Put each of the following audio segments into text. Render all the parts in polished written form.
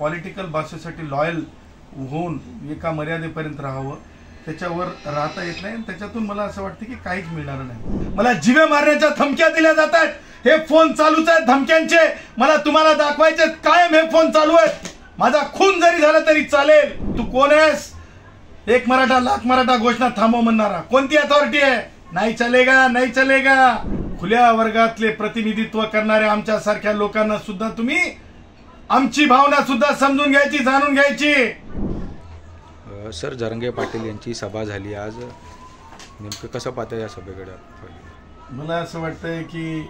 Political भाषेसाठी loyal होऊन एका मर्यादेपर्यंत राहावं, त्याच्यावर राहता येत नाही। त्याच्यातून मला असं वाटतं की काहीच मिळणार नाही। मला जीवे मारण्याच्या धमक्या दिल्या जात आहेत, हे फोन चालूच आहेत धमक्यांचे, मला तुम्हाला दाखवायचे कायम हे फोन चालू आहेत। माझा खून जरी झाला तरी चालेल। तू कोण आहेस? एक मराठा लाख मराठा घोषणा थांबव म्हणणारा कोणती अथॉरिटी आहे? नाही चलेगा, नाही चलेगा। खुल्या वर्गातले प्रतिनिधित्व करणाऱ्या आमच्या सारख्या लोकांना सुद्धा तुम्ही आमची भावना सुद्धा समजून घ्यायची, जाणून घ्यायची। सर, जरांगे पाटील यांची सभा झाली आज, नेमकं कसं पाहता या सभेकडे? मला असं वाटतंय की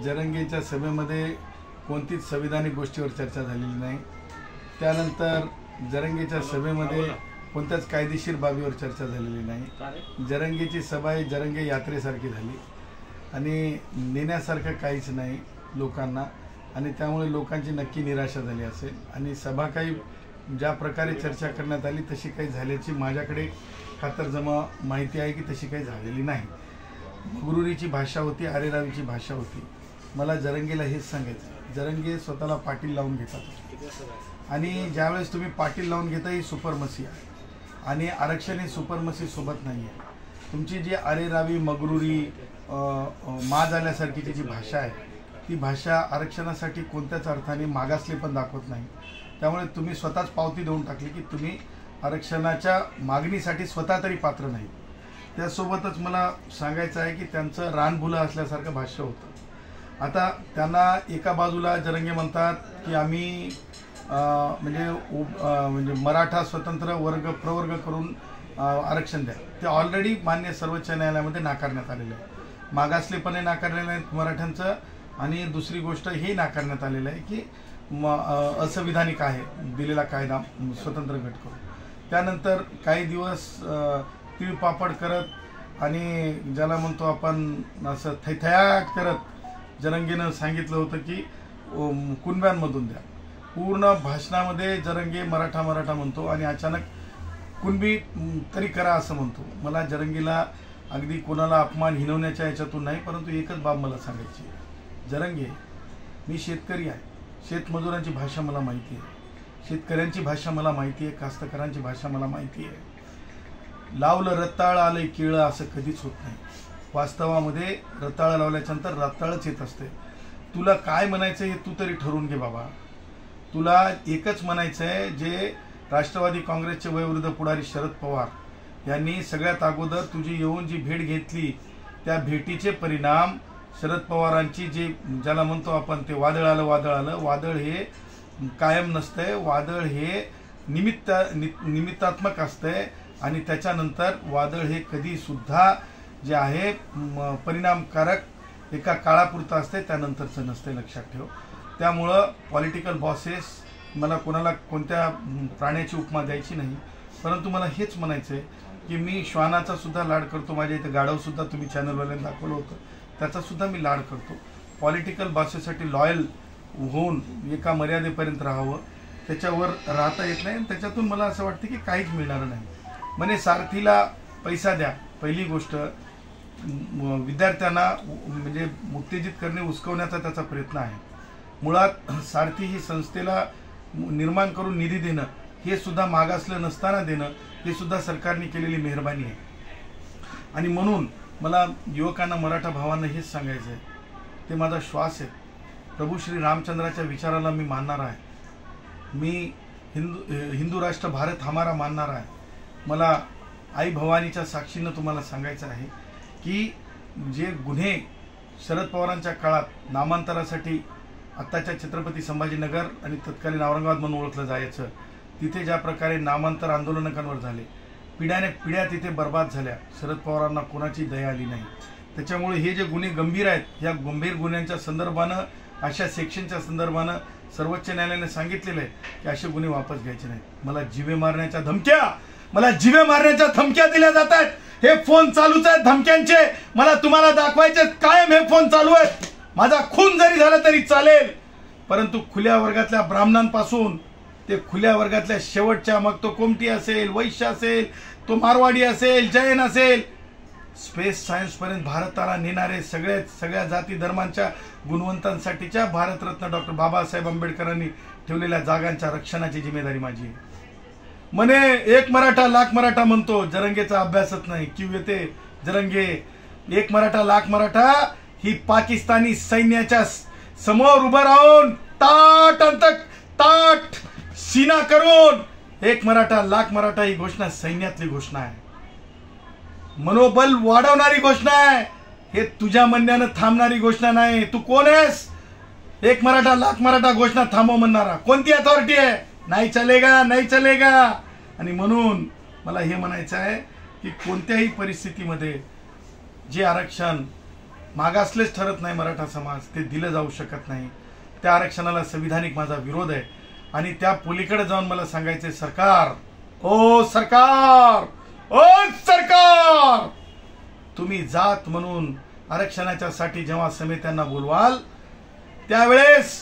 जरांगेच्या सभेमध्ये कोणतीच संविधानिक गोष्टीवर चर्चा झालेली नाही। त्यानंतर जरांगेच्या सभेमध्ये कोणत्याच कायदेशीर बाबीवर चर्चा झालेली नाही। जरांगेची सभा ही जरांगे यात्रेसारखी झाली आणि नेण्यासारखं काहीच नाही लोकांना, आणि त्यामुळे लोकांची नक्की निराशा झाली असेल। आणि सभा काही ज्या प्रकारे चर्चा करण्यात आली तशी काही झाल्याची माझ्याकडे खातरजमा माहिती आहे की तशी काही झालेली नाही। गुरुरीची भाषा होती, अरेरावीची भाषा होती। मला जरांगेला हेच सांगायचं, जरांगे स्वतःला पाटील लावून घेतात आणि ज्यावेळेस तुम्ही पाटील लावून घेता ही सुपरमसी आहे आणि आरक्षण हे सुपरमसी सोबत नाही आहे। तुमची जी अरेरावी मगरुरी माज आल्यासारखीची जी भाषा आहे ती भाषा आरक्षणासाठी कोणत्याच अर्थाने मागासले पण दाखवत नाही। त्यामुळे तुम्ही स्वतःच पावती देऊन टाकली की तुम्ही आरक्षणाच्या मागणीसाठी स्वतः तरी पात्र नाही। त्यासोबतच मला सांगायचं आहे की त्यांचं रानभुलं असल्यासारखं भाष्य होतं। आता त्यांना एका बाजूला जरांगे म्हणतात की आम्ही म्हणजे मराठा स्वतंत्र वर्ग प्रवर्ग करून आरक्षण द्या, ते ऑलरेडी मान्य सर्वोच्च न्यायालयामध्ये नाकारण्यात आलेलं आहे। मागासलेपणे नाकारलेलं आहे मराठ्यांचं, आणि दुसरी गोष्ट हे नाकारण्यात आलेलं आहे की असंविधानिक आहे दिलेला कायदा स्वतंत्र गट करून। त्यानंतर काही दिवस तिळपापड करत आणि ज्याला म्हणतो आपण असं थैथयाट करत जरांगेनं सांगितलं होतं की कुणब्यांमधून द्या। पूर्ण भाषणामध्ये जरांगे मराठा मराठा म्हणतो आणि अचानक कुणबी तरी करा असं म्हणतो। मला जरांगेला अगदी कोणाला अपमान हिनवण्याच्या याच्यातून नाही, परंतु एकच बाब मला सांगायची आहे, जरांगे मी शेतकरी आहे, शेतमजुरांची भाषा मला माहिती आहे, शेतकऱ्यांची भाषा मला माहिती आहे, कास्तकारांची भाषा मला माहिती आहे। लावलं रताळ आलंय केळं असं कधीच होत नाही। वास्तवामध्ये रताळ लावल्याच्यानंतर रताळच येत असते। तुला काय म्हणायचं हे तू तरी ठरवून घे बाबा। तुला एकच म्हणायचं आहे, जे राष्ट्रवादी काँग्रेसचे वयोवृद्ध पुढारी शरद पवार यांनी सगळ्यात अगोदर तुझी येऊन जी भेट घेतली त्या भेटीचे परिणाम शरद पवारांची जे ज्याला म्हणतो आपण ते वादळ आलं, वादळ हे कायम नसतंय, वादळ हे निमित्तात्मक असतंय आणि त्याच्यानंतर वादळ हे कधी सुद्धा जे आहे परिणामकारक एका काळापुरतं असते, त्यानंतरचं नसते, लक्षात ठेव। त्यामुळं पॉलिटिकल बॉसेस, मला कोणाला कोणत्या प्राण्याची उपमा द्यायची नाही, परंतु मला हेच म्हणायचं आहे की मी श्वानाचा सुद्धा लाड करतो। माझ्या इथं गाढवसुद्धा तुम्ही चॅनलवाल्यांनी दाखवलं होतं, त्याचा सुद्धा मी लाड करतो। पॉलिटिकल भाषेसाठी लॉयल होऊन एका मर्यादेपर्यंत राहावं, त्याच्यावर राहता येत नाही। त्याच्यातून मला असं वाटतं की काहीच मिळणार नाही। म्हणे सारथीला पैसा द्या, पहिली गोष्ट विद्यार्थ्यांना म्हणजे उत्तेजित करणे, उस्कवण्याचा त्याचा प्रयत्न आहे। मुळात सारथी ही संस्थेला निर्माण करून निधी देणं हे सुद्धा मागासलं नसताना देणं हे सुद्धा सरकारने केलेली मेहरबानी आहे। आणि म्हणून मला युवकांना, मराठा भावांना हेच सांगायचं आहे, ते माझा श्वास आहे। प्रभू श्री रामचंद्राच्या विचाराला मी मानणार आहे। मी हिंदू राष्ट्र भारत हमारा मानणार आहे। मला आई भवानीच्या साक्षीनं तुम्हाला सांगायचं आहे की जे गुन्हे शरद पवारांच्या काळात नामांतरासाठी आत्ताच्या छत्रपती संभाजीनगर आणि तत्कालीन औरंगाबाद म्हणून ओळखलं जायचं, तिथे ज्या प्रकारे नामांतर आंदोलनांवर झाले, पिढ्या तिथे बर्बाद झाल्या, शरद पवारांना कोणाची दया आली नाही। त्याच्यामुळे हे जे गुन्हे गंभीर आहेत, या गंभीर गुन्ह्यांच्या संदर्भानं, अशा सेक्शनच्या संदर्भानं सर्वोच्च न्यायालयाने सांगितलेलं आहे की असे गुन्हे वापस घ्यायचे नाहीत। मला जीवे मारण्याच्या धमक्या दिल्या जात आहेत, हे फोन चालूच आहेत धमक्यांचे, मला तुम्हाला दाखवायचे कायम हे फोन चालू आहेत। माझा खून जरी झाला तरी चालेल, परंतु खुल्या वर्गातल्या ब्राह्मणांपासून ते खुल्या वर्गातल्या शेवटच्या, मग तो कोमटी असेल, वैश्य असेल, तो मारवाडी असेल, जैन असेल, स्पेस सायन्स पर्यंत भारताला नेणारे सगळ्या जाती धर्मांच्या गुणवंतांसाठीच्या भारतरत्न डॉक्टर बाबासाहेब आंबेडकरांनी ठेवलेल्या जागांच्या रक्षणाची जिम्मेदारी माझी आहे. म्हणे एक मराठा लाख मराठा म्हणतो, जरंगेचा अभ्यासच नाही. क्यू येते जरंगे, एक मराठा लाख मराठा ही पाकिस्तानी सैन्याच्या समोर उभं राहून ताट सीना करून एक मराठा लाख मराठा ही घोषणा सैन्यातली घोषणा आहे, मनोबल वाढवणारी घोषणा आहे. हे तुझ्या म्हणण्यानं थांबणारी घोषणा नाही. तू कोण आहेस? एक मराठा लाख मराठा घोषणा थांबव म्हणणारा कोणती अथॉरिटी आहे? नाही चलेगा, नाही चलेगा. आणि म्हणून मला हे म्हणायचं आहे की कोणत्याही परिस्थितीमध्ये जे आरक्षण मागासलेच ठरत नाही मराठा समाज, ते दिलं जाऊ शकत नाही. त्या आरक्षणाला संविधानिक माझा विरोध आहे. आणि त्या पलीकडे जाऊन मला सांगायचे, सरकार, ओ सरकार, ओ सरकार, तुम्ही जात म्हणून आरक्षणाच्या साठी जेव्हा समित्यांना बोलवाल त्यावेळेस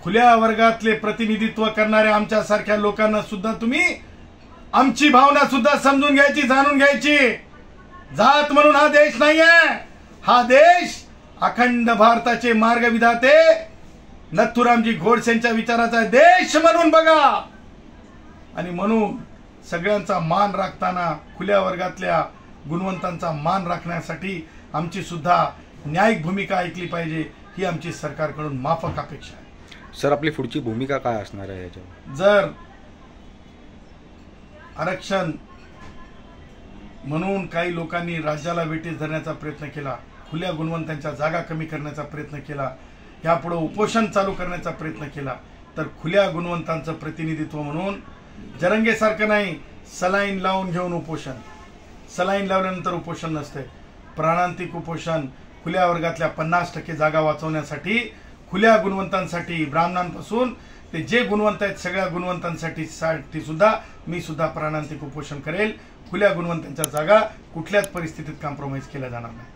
खुल्या वर्गातले प्रतिनिधित्व करणाऱ्या आमच्या सारख्या लोकांना सुद्धा तुम्ही आमची भावना सुद्धा समजून घ्यायची, जाणून घ्यायची. जात म्हणून हा देश नाहीये. हा देश अखंड भारताचे मार्गविधाते नथुरामजी गोडसेंच्या विचाराचा देश म्हणून बघा. आणि म्हणून सगळ्यांचा मान राखताना खुल्या वर्गातल्या गुणवंतांचा मान राखण्यासाठी आमची सुद्धा न्यायिक भूमिका ऐकली पाहिजे, ही आमची सरकारकडून माफक अपेक्षा आहे. सर, आपली पुढची भूमिका काय असणार आहे याच्यावर? जर आरक्षण म्हणून काही लोकांनी राज्याला वेठीस धरण्याचा प्रयत्न केला, खुल्या गुणवंतांच्या जागा कमी करण्याचा प्रयत्न केला, यापुढे उपोषण चालू करण्याचा प्रयत्न केला, तर खुल्या गुणवंतांचं प्रतिनिधित्व म्हणून जरंगेसारखं नाही, सलाईन लावून घेऊन उपोषण. सलाईन लावल्यानंतर उपोषण नसते, प्राणांतिक उपोषण. खुल्या वर्गातल्या 50% जागा वाचवण्यासाठी, खुल्या गुणवंतांसाठी, ब्राह्मणांपासून ते जे गुणवंत आहेत सगळ्या गुणवंतांसाठी सुद्धा मी सुद्धा प्राणांतिक उपोषण करेल. खुल्या गुणवंतांच्या जागा कुठल्याच परिस्थितीत कॉम्प्रोमाइज केल्या जाणार नाही.